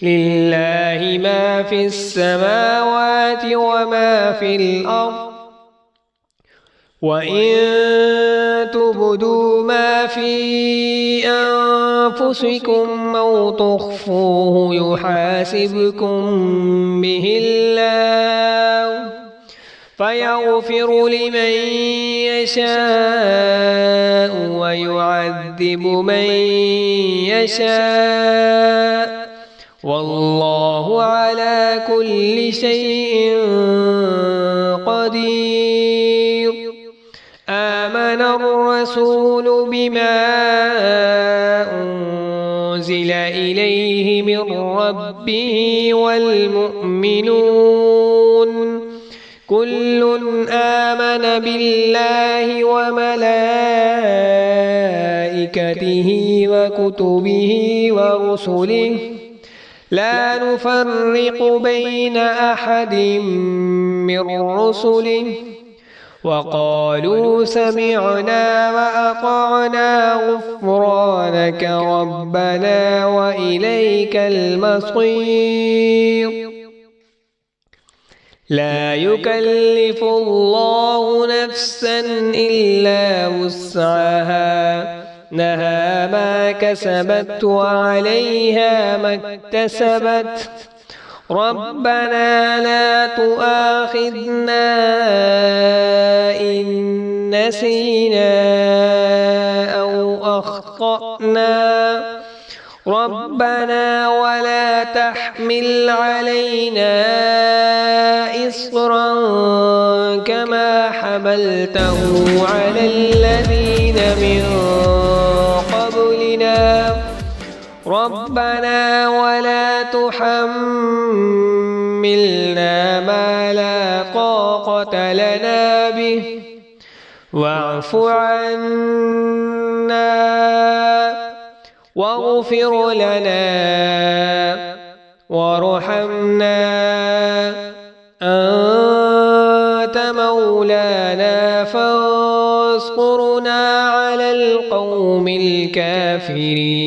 لله ما في السماوات وما في الأرض وإن تبدوا ما في أنفسكم أو تخفوه يحاسبكم به الله فيغفر لمن يشاء ويعذب من يشاء والله على كل شيء قدير. آمن الرسول بما أنزل إليه من ربه والمؤمنون كل آمن بالله وملائكته وكتبه ورسله لا نفرق بين أحد من رسله وقالوا سمعنا وأطعنا غفرانك ربنا وإليك المصير. لا يكلف الله نفسا إلا وسعها لها ما كسبت وعليها ما اكتسبت ربنا لا تؤاخذنا إن نسينا أو أخطأنا ربنا ولا تحمل علينا إصرا كما حملته على الذين من قبلنا ربنا ولا تحملنا ما لا طاقة لنا به واعف عنا واغفر لنا وارحمنا أنت مولانا فانصرنا على القوم الكافرين.